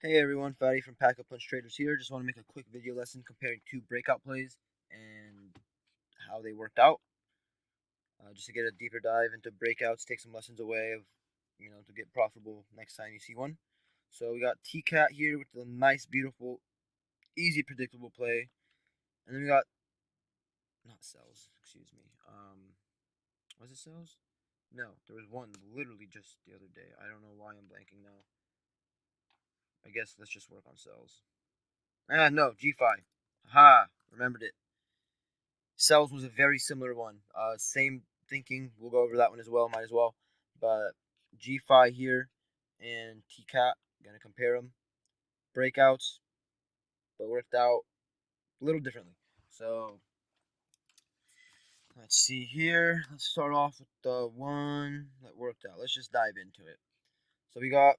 Hey everyone, Fatty from Pack Up Punch Traders here. Just want to make a quick video lesson comparing two breakout plays and how they worked out. Just to get a deeper dive into breakouts, take some lessons away of, to get profitable next time you see one. So we got Tkat here with the nice, beautiful, easy, predictable play. And then we got, not Celz, excuse me. Was it Celz? No, there was one literally just the other day. I don't know why I'm blanking now. I guess let's just work on Celz. No, Gfai. Ha, remembered it. Celz was a very similar one. Same thinking. We'll go over that one as well. Might as well. But Gfai here and Tkat, gonna compare them. Breakouts, but worked out a little differently. So let's see here. Let's start off with the one that worked out. Let's just dive into it. So we got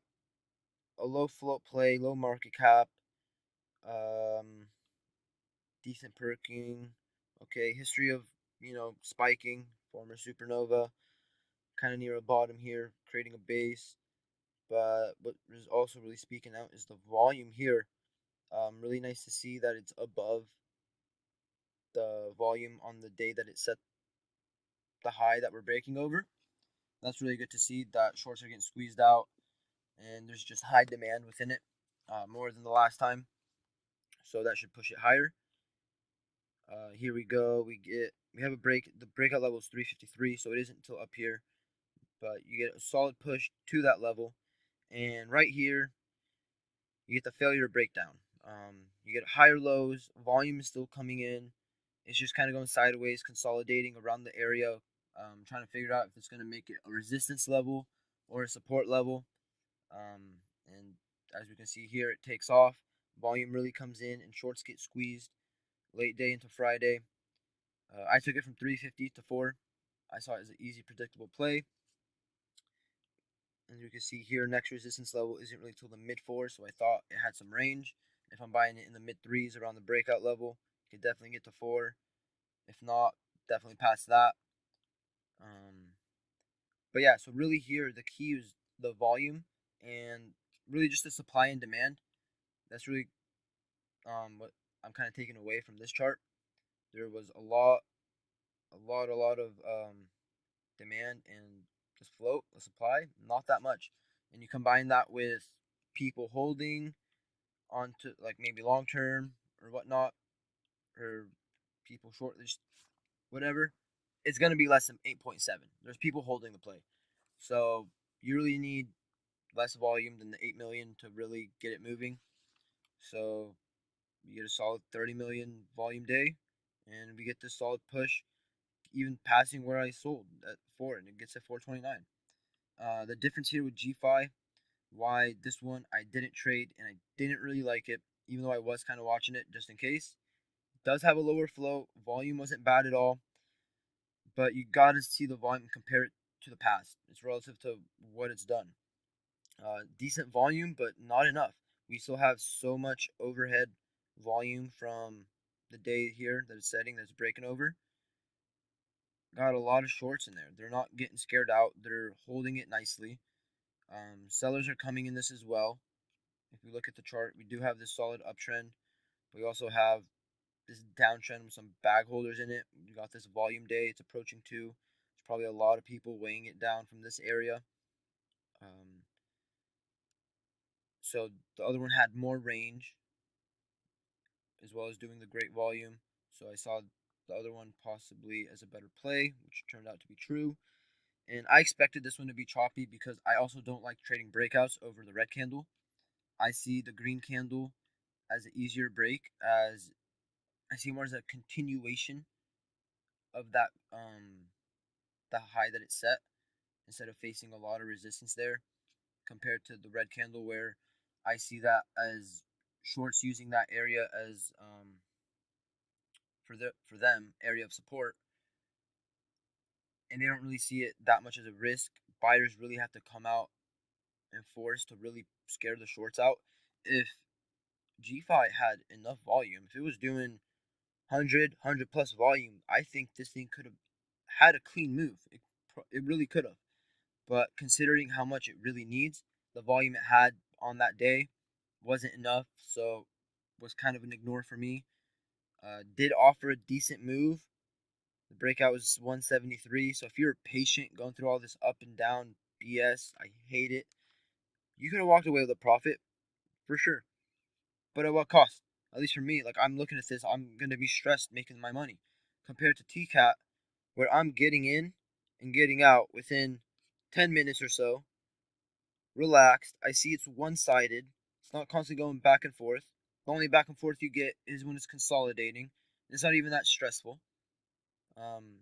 a low float play, low market cap, um, decent perking. Okay, history of spiking, former supernova, kind of near a bottom here, creating a base. But what is also really speaking out is the volume here. Really nice to see that it's above the volume on the day that it set the high that we're breaking over. That's really good to see that shorts are getting squeezed out and there's just high demand within it, more than the last time. So that should push it higher. Here we go. We have a break. The breakout level is 353, so it isn't until up here. But you get a solid push to that level, and right here you get the failure breakdown. You get higher lows, volume is still coming in. It's just kind of going sideways, consolidating around the area, trying to figure out if it's going to make it a resistance level or a support level. And as we can see here, it takes off. Volume really comes in, and shorts get squeezed late day into Friday. I took it from 350 to 4. I saw it as an easy, predictable play. As you can see here, next resistance level isn't really till the mid 4s, so I thought it had some range. If I'm buying it in the mid 3s around the breakout level, you could definitely get to 4. If not, definitely past that. Um, but yeah, so really here, the key is the volume and really just the supply and demand. That's really what I'm kind of taking away from this chart. There was a lot of demand and just float, the supply, not that much. And you combine that with people holding onto like maybe long term or whatnot, or people short, just whatever, it's gonna be less than 8.7. There's people holding the play, so you really need less volume than the 8 million to really get it moving. So you get a solid 30 million volume day, and we get this solid push, even passing where I sold at 4, and it gets at 429. The difference here with Gfai, why this one I didn't trade and I didn't really like it, even though I was kind of watching it just in case. It does have a lower flow. Volume wasn't bad at all, but you got to see the volume and compare it to the past. It's relative to what it's done. Decent volume, but not enough. We still have so much overhead volume from the day here that it's setting, that's breaking over. Got a lot of shorts in there. They're not getting scared out. They're holding it nicely. Sellers are coming in this as well. If we look at the chart, we do have this solid uptrend. We also have this downtrend with some bag holders in it. We got this volume day. It's approaching 2. There's probably a lot of people weighing it down from this area. Um, so the other one had more range as well as doing the great volume. So I saw the other one possibly as a better play, which turned out to be true. And I expected this one to be choppy because I also don't like trading breakouts over the red candle. I see the green candle as an easier break, as I see more as a continuation of that the high that it set, instead of facing a lot of resistance there, compared to the red candle where I see that as shorts using that area as for them area of support, and they don't really see it that much as a risk. Buyers really have to come out and force to really scare the shorts out. If Gfi had enough volume, if it was doing 100 plus volume, I think this thing could have had a clean move. It really could have. But considering how much it really needs, the volume it had on that day, wasn't enough, so was kind of an ignore for me. Did offer a decent move. The breakout was 173, so if you're patient going through all this up and down BS, I hate it. You could have walked away with a profit for sure, but at what cost? At least for me, like I'm looking at this, I'm gonna be stressed making my money compared to Tkat, where I'm getting in and getting out within 10 minutes or so, relaxed. I see it's one-sided. It's not constantly going back and forth. The only back and forth you get is when it's consolidating. It's not even that stressful. Um,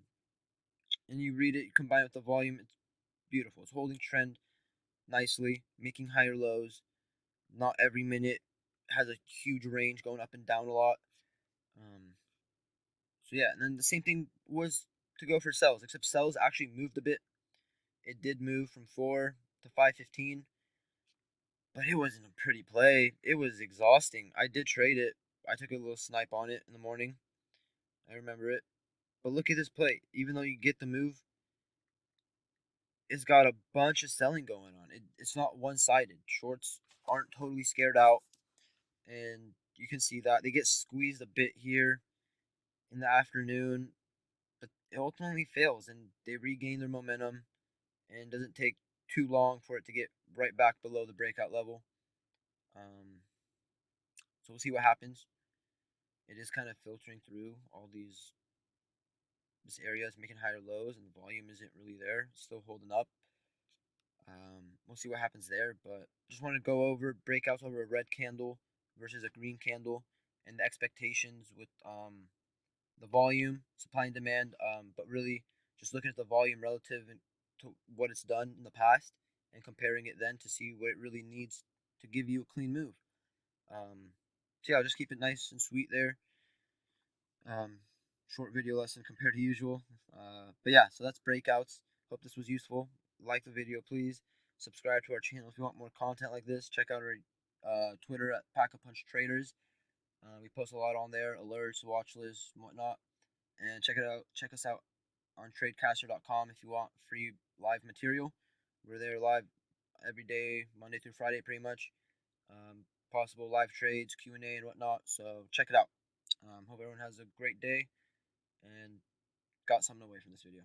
and you read it, you combine it with the volume, it's beautiful. It's holding trend nicely, making higher lows. Not every minute has a huge range going up and down a lot. Um, so yeah, and then the same thing was to go for Celz, except Celz actually moved a bit. It did move from 4 to 515, but it wasn't a pretty play. It was exhausting. I did trade it. I took a little snipe on it in the morning. I remember it. But look at this play. Even though you get the move, it's got a bunch of selling going on. It's not one-sided. Shorts aren't totally scared out, and you can see that they get squeezed a bit here in the afternoon, but it ultimately fails, and they regain their momentum, and it doesn't take too long for it to get right back below the breakout level. So we'll see what happens. It is kind of filtering through all this area is making higher lows, and the volume isn't really there. It's still holding up. We'll see what happens there, but just want to go over breakouts over a red candle versus a green candle and the expectations with the volume, supply and demand, but really just looking at the volume relative to what it's done in the past and comparing it then to see what it really needs to give you a clean move. So yeah, I'll just keep it nice and sweet there. Short video lesson compared to usual. But yeah, so that's breakouts. Hope this was useful. Like the video, please. Subscribe to our channel if you want more content like this. Check out our Twitter at Pack-a-Punch Traders. We post a lot on there, alerts, watch lists, and whatnot. And check it out. Check us out on TradeCaster.com if you want free live material. We're there live every day, Monday through Friday, pretty much. Possible live trades, Q&A, and whatnot. So check it out. Hope everyone has a great day and got something away from this video.